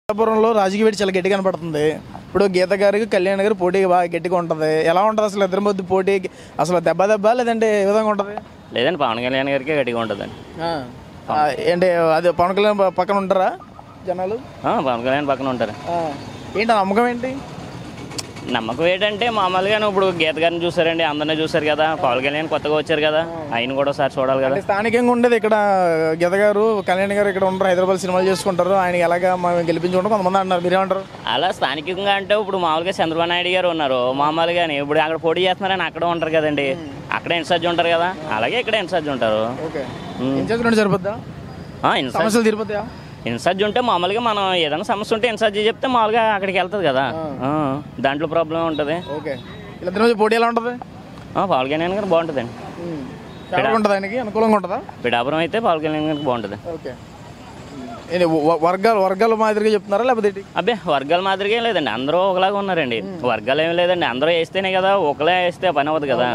పిఠాపురంలో రాజకీయ వేడి చాలా గట్టిగా కనపడుతుంది. ఇప్పుడు గీత గారికి కళ్యాణ్ గారు పోటీ బాగా గట్టిగా ఉంటుంది. ఎలా ఉంటుంది అసలు ఇద్దరి మధ్య పోటీ? అసలు దెబ్బ లేదంటే ఏ విధంగా ఉంటుంది? లేదండి, పవన్ కళ్యాణ్ గారికి గట్టిగా ఉంటుందండి. ఏంటి అది పవన్ కళ్యాణ్ పక్కన ఉంటారా జనాలు? పవన్ కళ్యాణ్ పక్కన ఉంటారు. ఏంటి నమ్మకం ఏంటి? నమ్మకం ఏంటంటే మామూలుగా ఇప్పుడు గీత గారిని చూసారండి, అందరినీ చూసారు కదా. పవన్ కళ్యాణ్ కొత్తగా వచ్చారు కదా, ఆయన కూడా ఒకసారి చూడాలి కదా. స్థానికంగా ఉండేది ఇక్కడ గీత గారు కళ్యాణ్ గారు ఇక్కడ ఉంటారు, హైదరాబాద్ సినిమాలు చేసుకుంటారు. ఆయన ఎలాగా మనం గెలిపించుకుంటాం కొంతమంది అంటున్నారు, మీరేమంటారు? అలా స్థానికంగా అంటే ఇప్పుడు మామూలుగా చంద్రబాబు నాయుడు గారు ఉన్నారు మామూలుగానే. ఇప్పుడు అక్కడ పోటీ చేస్తున్నారని అక్కడ ఉంటారు కదండి, అక్కడ ఇన్ఛార్జ్ ఉంటారు కదా, అలాగే ఇక్కడ ఇన్ఛార్జ్ ఉంటారు. సరిపోద్దా? సమస్యలు తీరిపోతాయా? ఇన్ఛార్జ్ ఉంటే మామూలుగా మనం ఏదైనా సమస్య ఉంటే ఇన్ఛార్జ్ చెప్తే మామూలుగా అక్కడికి వెళ్తుంది కదా, దాంట్లో ప్రాబ్లం ఉంటుంది. పోటీ ఎలా ఉంటుంది? పవన్ కళ్యాణ్ గారు బాగుంటుందండి. అనుకూలంగా ఉంటుందా? పిఠాపురం అయితే పవన్ కళ్యాణ్ గారికి బాగుంటుంది. వర్గాల మాదిరిగా చెప్తున్నారా లేకపోతే? అబ్బే వర్గాల మాదిరిగా లేదండి, అందరూ ఒకలాగా ఉన్నారండి. వర్గాలు ఏమి లేదండి, అందరూ వేస్తేనే కదా, ఒకలే వేస్తే పని అవ్వదు కదా.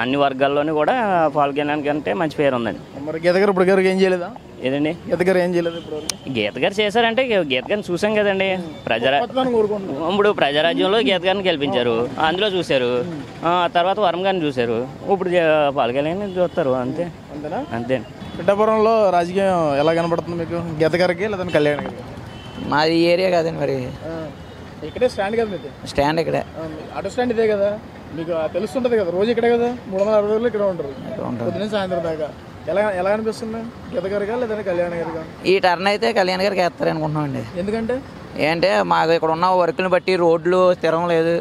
అన్ని వర్గాల్లోని కూడా పవన్ కళ్యాణ్ కంటే మంచి పేరు ఉందండి. మరి గీత గారు ఇప్పుడు గారికి ఏం చేయలేదా? ఏదండి గీత గారు ఏం చేయలేదు? గీత గారు చేశారంటే గీత గారిని చూసాం కదండి. ఇప్పుడు ప్రజారాజ్యంలో గీత గారిని గెలిపించారు, అందులో చూశారు. తర్వాత వరం గారిని చూశారు, ఇప్పుడు పవన్ కళ్యాణ్ చూస్తారు. అంతే అంతే. పిఠాపురంలో రాజకీయం ఎలా కనబడుతుంది మీకు? గీత గారికి లేదంటే కళ్యాణ్ గారికి? మాది ఏరియా కదండి, మరి ఇక్కడే స్టాండ్ కదా మీది? స్టాండ్ ఇక్కడే, ఆటో స్టాండ్ ఇదే కదా, మీకు తెలుస్తుంటది కదా. రోజు ఇక్కడే కదా, 360 రోజులు ఇక్కడ ఉంటారు, పొద్దున్న సాయంత్రం దాకా. ఎలా అనిపిస్తుంది గీత గారిగా లేదంటే కళ్యాణ్ గారిగా? ఈ టర్న్ అయితే కళ్యాణ్ గారికి వేస్తారు అనుకుంటున్నామండి. ఎందుకంటే ఏంటంటే మాకు ఇక్కడ ఉన్న వర్కుని బట్టి రోడ్లు స్థిరం లేదు,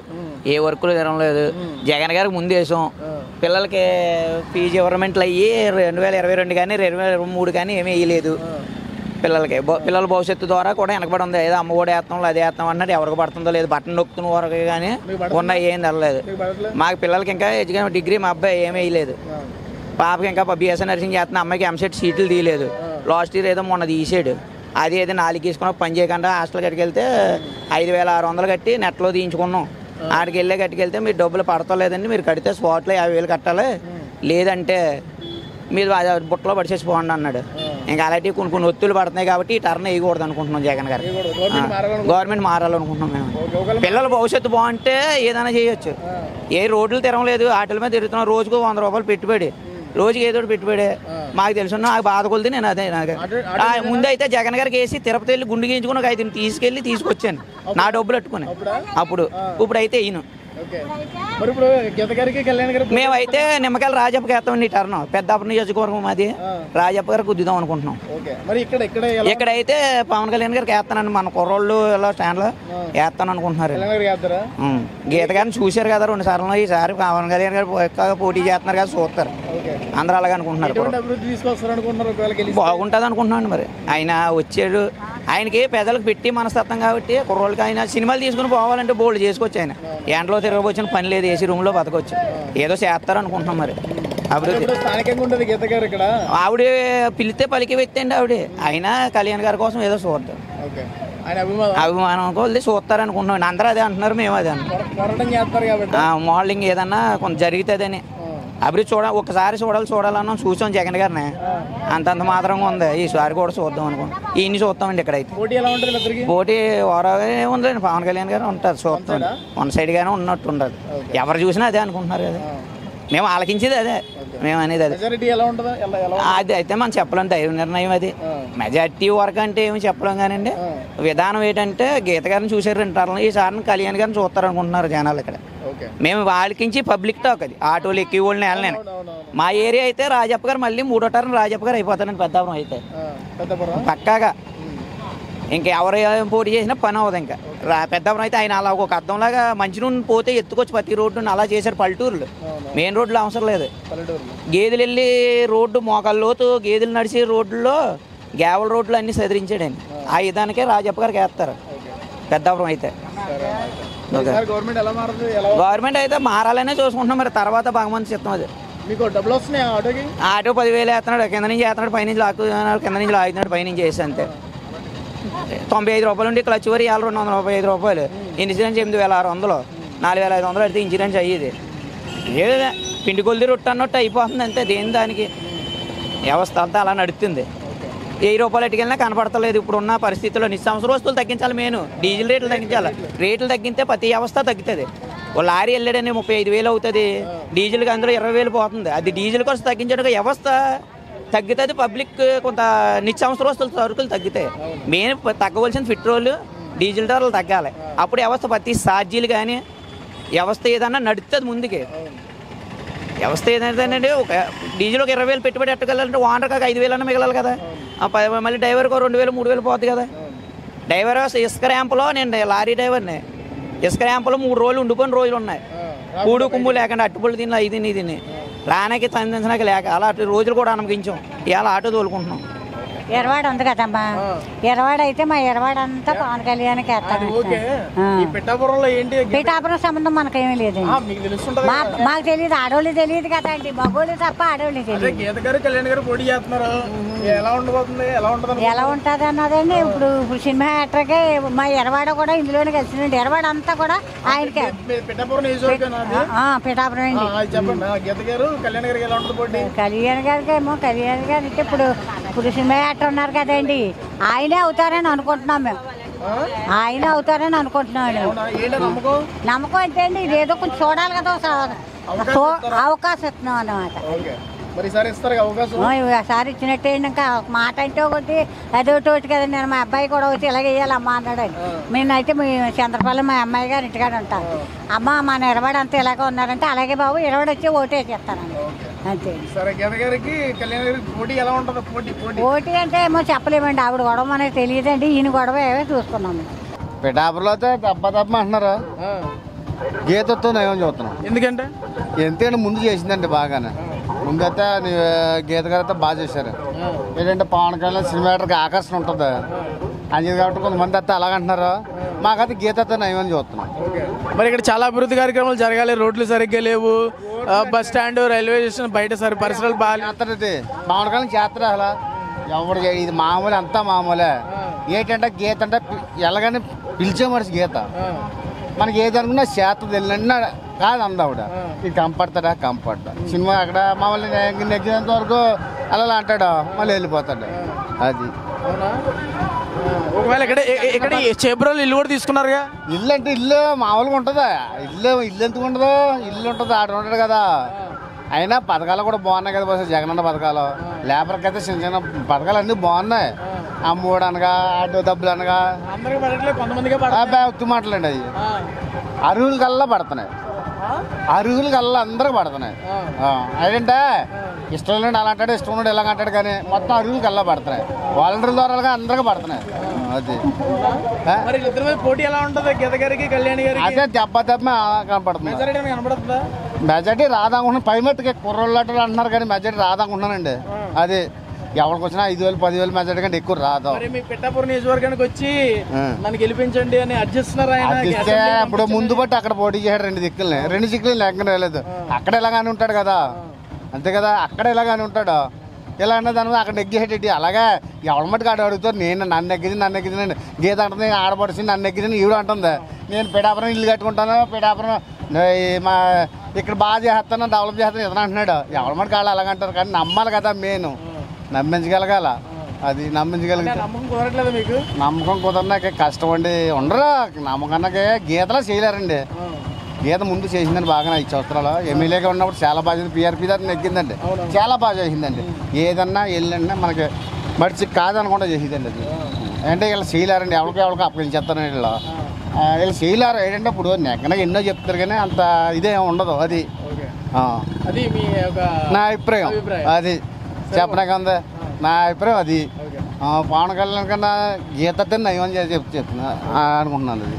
ఏ వర్కులు స్థిరం లేదు. జగన్ గారికి ముందు వేసాం, పిల్లలకి ఫీజు గవర్నమెంట్లు అయ్యి 2022 కానీ 2023 కానీ ఏమీ వేయలేదు. పిల్లలకి పిల్లల భవిష్యత్తు ద్వారా కూడా వెనకబడి ఉంది. ఏదో అమ్మఒడి వేస్తాం అది వేస్తాం అన్నట్టు ఎవరికి పడుతుందో లేదు, బట్టన్ నొక్కుతున్న వరకు కానీ ఉన్న ఏం తెలలేదు. మాకు పిల్లలకి ఇంకా ఎడ్యుకేషన్ డిగ్రీ మా అబ్బాయి ఏమీ వేయలేదు. పాపకి ఇంకా బిఎస్సీ నర్సింగ్ చేస్తున్న అమ్మాయికి ఎంసెట్ సీట్లు తీయలేదు. లాస్ట్ ఇయర్ ఏదో మొన్న తీసాడు, అది ఏదో 4 తీసుకున్న పని చేయకుండా హాస్టల్ కట్టుకెళ్తే 5,600 కట్టి నెట్లో తీయించుకున్నాం. ఆడికి వెళ్ళే కట్టుకెళ్తే మీరు డబ్బులు పడతలేదండి, మీరు కడితే స్పాట్లో 50,000 కట్టాలి, లేదంటే మీరు బుట్టలో పడిచేసిపోండి అన్నాడు. ఇంకా అలాంటివి కొన్ని ఒత్తులు పడుతున్నాయి కాబట్టి ఈ టర్న్ వేయకూడదు అనుకుంటున్నాం. జగన్ గారు గవర్నమెంట్ మారాలనుకుంటున్నాం మేము. పిల్లల భవిష్యత్తు బాగుంటే ఏదైనా చేయొచ్చు. ఏ రోడ్లు తిరగలేదు, వాటిల మీద తిరుగుతున్నాం. రోజుకు 100 రూపాయలు పెట్టుబడి, రోజుకి ఏదో పెట్టుబడే. మాకు తెలుసున్నా నాకు బాధ కొలిది నేను అదే. ముందైతే జగన్ గారికి వేసి తిరుపతి వెళ్ళి గుండు గీయించుకుని 5 తీసుకెళ్ళి తీసుకొచ్చాను నా డబ్బులు పెట్టుకుని. ఇప్పుడైతే ఈయన మేమైతే నిమ్మకాయలు రాజప్పకి వేస్తామండి. ఈ టర్న్ పెద్దాపురం నియోజకవర్గం మాది, రాజప్ప గారికి గుద్దుదాం అనుకుంటున్నాం. ఇక్కడైతే పవన్ కళ్యాణ్ గారికి వేస్తానండి. మన కుర్రోళ్ళు ఇలా స్టాండ్ లో వేస్తాను అనుకుంటున్నారు. గీత గారిని చూశారు కదా 2 సార్లు, ఈసారి పవన్ కళ్యాణ్ గారు పోటీ చేస్తున్నారు కదా, చూస్తారు. అందరూ అలాగే అనుకుంటున్నారు. బాగుంటుంది అనుకుంటున్నాను. మరి ఆయన వచ్చాడు, ఆయనకి పెద్దలకు పెట్టి మనస్తత్వం కాబట్టి కుర్రోళ్ళకి ఆయన సినిమాలు తీసుకుని పోవాలంటే బోల్డ్ చేసుకోవచ్చు. ఆయన ఎండలో తిరగవచ్చిన పని లేదు, ఏసీ రూమ్ లో బతకొచ్చు. ఏదో చేస్తారు అనుకుంటున్నాం. మరి అభివృద్ధి ఆవిడ పిలిస్తే పలికి వ్యక్తి అండి ఆవిడ. అయినా కళ్యాణ్ గారి కోసం ఏదో చూద్దాం, అభిమానం కొద్ది చూస్తారు అనుకుంటున్నాం. అందరూ అదే అంటున్నారు, మేము అదే అంటున్నాం. మోడలింగ్ ఏదన్నా కొంత జరుగుతుందని అభివృద్ధి ఒకసారి చూడాలన్నాం. చూసాం జగన్ గారిని, అంతంత మాత్రంగా ఉంది. ఈసారి కూడా చూద్దాం అనుకుంటాం. ఈయన్ని చూస్తామండి. ఇక్కడైతే పోటీ ఓవరాల్గా ఉందండి. పవన్ కళ్యాణ్ గారు ఉంటారు, చూస్తాం. 1 సైడ్ గానే ఉన్నట్టు ఉండదు. ఎవరు చూసినా అదే అనుకుంటున్నారు కదా, మేము ఆలకించేది అదే, మేము అనేది అదే. అది అయితే మనం చెప్పలేం, దైవ నిర్ణయం అది. మెజార్టీ వరకు అంటే ఏమి చెప్పలేం కానండి. విధానం ఏంటంటే గీత గారిని చూసారు 2 టర్న్లు, ఈసారి కళ్యాణ్ గారిని చూస్తారు అనుకుంటున్నారు జనాలు. ఇక్కడ మేము వాళ్ళకించి పబ్లిక్ టాక్ అది, ఆటోలు ఎక్కి వాళ్ళని వెళ్ళలేను. మా ఏరియా అయితే రాజప్ప గారు మళ్ళీ 3వ టర్న్ రాజప్ప గారు అయిపోతారండి. పెద్దాపురం అయితే పక్కాగా ఇంకా ఎవరు పోటీ చేసినా పని అవ్వదు. ఇంకా పెద్దాపురం అయితే ఆయన అలా ఒక అద్దంలాగా మంచి నూనె పోతే ఎత్తుకొచ్చి ప్రతి రోడ్డుని అలా చేశారు. పల్లెటూరులు మెయిన్ రోడ్లు అవసరం లేదు. గేదెలు వెళ్ళి రోడ్డు మోకాళ్ళ లోతు గేదెలు నడిచే రోడ్లలో గ్యావల రోడ్లు అన్ని సదిరించాడండి. ఆ విధానికే రాజప్ప గారికి వేస్తారు పెద్దాపురం అయితే. గవర్నమెంట్ అయితే మారాలనే చూసుకుంటున్నాం. మరి తర్వాత భగవంతు చిత్తం అది. ఆటో 10,000 వేస్తున్నాడు, కింద నుంచి వేస్తున్నాడు, పైనుంచి లాక్కున్నాడు, కింద నుంచి లాగుతున్నాడు, పైనుంచి వేసి అంతే. 95 రూపాయలు ఉండి క్లచ్ వరి 235 రూపాయలు. ఇన్సూరెన్స్ 8,600, 4,500 అయితే ఇన్సూరెన్స్ అయ్యేది. ఏదో పిండి కొలిది రొట్టె అన్నట్టు అయిపోతుంది అంతే. దేని దానికి వ్యవస్థ అంతా అలా నడుస్తుంది. రూపాయలు ఎట్టుకెళ్ళినా కనపడతలేదు. ఇప్పుడున్న పరిస్థితుల్లో నిత్యావసర వస్తువులు తగ్గించాలి. మెయిన్ డీజిల్ రేట్లు తగ్గించాలి. రేట్లు తగ్గితే ప్రతి వ్యవస్థ తగ్గుతుంది. ఓ లారీ వెళ్ళాడని 35,000 అవుతుంది, డీజిల్కి అందులో 20,000 పోతుంది. అది డీజిల్ కోసం తగ్గించడానికి వ్యవస్థ తగ్గుతుంది. పబ్లిక్ కొంత నిత్యావసర వస్తువులు సరుకులు తగ్గుతాయి. మెయిన్ తగ్గవలసిన పెట్రోల్ డీజిల్ ధరలు తగ్గాలి. అప్పుడు వ్యవస్థ ప్రతి ఛార్జీలు కానీ వ్యవస్థ ఏదన్నా నడుస్తుంది ముందుకి. వ్యవస్థ ఏదైతే ఒక డీజిల్ ఒక 20,000 పెట్టుబడి ఎట్టగలంటే ఓనర్కి 5,000 అన్న మిగలాలి కదా. మళ్ళీ డ్రైవర్కి 2,000 3,000 పోతుంది కదా. డ్రైవర్ ఇసుక ర్యాంపులో నేను లారీ డ్రైవర్ని, ఇసుక ర్యాంపులో 3 రోజులు ఉండిపోయిన రోజులు ఉన్నాయి. కూడు కుమ్ము లేకుండా అట్టుపళ్ళు తిని ఇది తిని రానాకి సంధించడానికి లేక అలా రోజులు కూడా అనుమతించాం. ఇవాళ ఆటో తోలుకుంటున్నాం. ఎరవాడ ఉంది కదమ్మా, ఎరవాడ అయితే మా ఎరవాడ అంతా పవన్ కళ్యాణ్కి వేస్తాను. పిఠాపురం సంబంధం మనకేమీ లేదండి. మాకు తెలియదు, ఆడవాళ్ళు తెలియదు కదండి. మగోళ్ళు తప్ప ఆడవాళ్ళు తెలియదు. ఎలా ఉంటుంది అన్నదండి. ఇప్పుడు సినిమా యాక్టర్కే మా ఎరవాడ కూడా ఇందులోనే కలిసిందండి. ఎరవాడ అంతా కూడా ఆయనకే. పిఠాపురం అండి. కళ్యాణ్ గారికి ఏమో కళ్యాణ్ గారికి ఇప్పుడు సినిమా యాక్టర్ ఉన్నారు కదండి, ఆయనే అవుతారని అనుకుంటున్నాం మేము. ఆయనే అవుతారని అనుకుంటున్నాడు. నమ్మకం అంటే అండి ఇదేదో కొంచెం చూడాలి కదా, అవకాశం ఇస్తున్నాం అన్నమాట. ఒకసారి ఇచ్చినట్టే ఇంకా మాట అంటే ఒకటి అదొకటి కదండి. నేను మా అబ్బాయి కూడా వచ్చి ఇలాగ వేయాలమ్మా అన్నాడండి. నేనైతే మీ చంద్రపల్లి మా అమ్మాయి గారు ఇంటికాడ ఉంటాను. అమ్మ మా నిలబడి అంతా ఇలాగ ఉన్నారంటే అలాగే బాబు ఇరవడి వచ్చి ఓటేసేస్తానండి అంతే. పోటీ అంటే ఏమో చెప్పలేమండి. ఆవిడ గొడవ మనకి తెలియదండి. ఈయన గొడవ ఏమో చూసుకున్నాము. పిఠాపురంలో అయితే దెబ్బ అంటున్నారు. గీతతో నయం చూస్తున్నాం. ఎందుకంటే ముందు చేసిందండి బాగానే. ముందైతే గీత గారు అయితే బాగా చేశారు. ఏంటంటే పవన్ కళ్యాణ్ సినిమాటర్కి ఆకర్షణ ఉంటుంది అని కాబట్టి కొంతమంది అయితే అలాగంటున్నారు. మాకైతే గీత అయితే నయం చూస్తున్నాం. మరి ఇక్కడ చాలా అభివృద్ధి కార్యక్రమాలు జరగాలి. రోడ్లు సరిగ్గా లేవు, బస్ స్టాండ్, రైల్వే స్టేషన్ బయట పరిసరాలు బాగా చేస్తారది. పవన్ కళ్యాణ్ చేస్తారు అలా ఎవరు. ఇది మామూలు అంతా మామూలే. ఏంటంటే గీత అంటే ఎలాగని పిలిచే మనిషి గీత. మనకి ఏది అనుకున్నా చేస్తుంది వెళ్ళినా కాదు అందావిడ. ఇది కంపడతాడా సినిమా అక్కడ మామూలు నెగ్గినంత వరకు అలా అంటాడు, మళ్ళీ వెళ్ళిపోతాడు. అది ఒకవేళ ఇక్కడ చేబ్రోలు ఇల్లు కూడా తీసుకున్నారుగా. ఇల్లు అంటే ఇల్లు మామూలుగా ఉంటుందా? ఇల్లు ఎందుకు ఉండదు? ఇల్లు ఉంటుంది, ఆడ ఉంటాడు కదా. అయినా పథకాలు కూడా బాగున్నాయి కదా. బస్ జగనన్న పథకాలు, లేబర్కి అయితే చిన్న చిన్న పథకాలు అన్నీ బాగున్నాయి. అమ్మఒడి అనగా, ఆటో డబ్బులు అనగా ఉత్తి మాటలండి. అవి అరువుల కల్లా పడుతున్నాయి. అరుగుల కల్లా అందరికి పడుతున్నాయి. అదేంటే ఇష్టం లేండి అలా అంటాడు, ఇష్టం ఉన్నాడు ఇలాగ అంటాడు, కానీ మొత్తం అరుగులు కల్లా పడుతున్నాయి. వాలంటీర్ ద్వారా అందరికి పడుతున్నాయి. అది పోటీ ఎలా ఉంటుంది గీత గారికి కళ్యాణ్ గారికి? అదే దెబ్బ కనపడుతుంది. మెజార్టీ రాదనుకుంటున్నాను. పై మట్టుకి కుర్రోళ్ళు అంటున్నారు కానీ మెజార్టీ రాదనుకుంటున్నానండి. అది ఎవరికి వచ్చినా 5,000 10,000 మెజార్టీ కంటే ఎక్కువ రాదు. పిఠాపురం నియోజకవర్గానికి వచ్చి నన్ను గెలిపించండి అని అర్జిస్తున్నారు. ఇప్పుడు ముందు బట్టి అక్కడ పోటీ చేశాడు 2 దిక్కుల్ని. 2 దిక్కులు లెక్కన రాలేదు. అక్కడ ఎలాగానే ఉంటాడు కదా, అంతే కదా. అక్కడ ఎలాగానే ఉంటాడు. ఇలా అన్న దాని అక్కడ నెగ్గేసేటి అలాగే ఎవరి మట్టుకు ఆడ అడుగుతారు. నన్ను నెగ్గింది గీత అంటుంది, ఆడపడిచి నన్ను నెగ్గింది ఈవిడ అంటుంది. నేను పిఠాపురం ఇల్లు కట్టుకుంటాను, పిఠాపురం మా ఇక్కడ బాగా చేస్తాను, డెవలప్ చేస్తాను ఇతను అంటున్నాడు. ఎవరి మట్టుకు వాళ్ళు అలాగంటారు. కానీ నమ్మాలి కదా, మెయిన్ నమ్మించగలగాల. అది నమ్మించగలిగితే నమ్మకం కుదరనాక కష్టం అండి. ఉండరు నమ్మకానికి. గీతలో చేయలేరండి. గీత ముందు చేసిందండి బాగా 5 సంవత్సరాలు ఎమ్మెల్యేగా ఉన్నప్పుడు చాలా బాగా చేసింది. PRP దాన్ని నెగ్గిందండి, చాలా బాగా చేసిందండి. ఏదన్నా వెళ్ళండి మనకి మడిచి కాదనకుండా చేసిందండి. అది అంటే వీళ్ళు చేయలేరండి. ఎవరికి అప్పగించేస్తారండి. వీళ్ళు చేయలేరు. ఏంటంటే ఇప్పుడు నెగ్గనగా ఎన్నో చెప్తారు కానీ అంత ఇదే ఉండదు. అది నా అభిప్రాయం. అది చెప్పడానికి ఉంది నా అభిప్రాయం. అది పవన్ కళ్యాణ్ కన్నా గీత నయం అని చెప్తున్నా అనుకుంటున్నాను. అది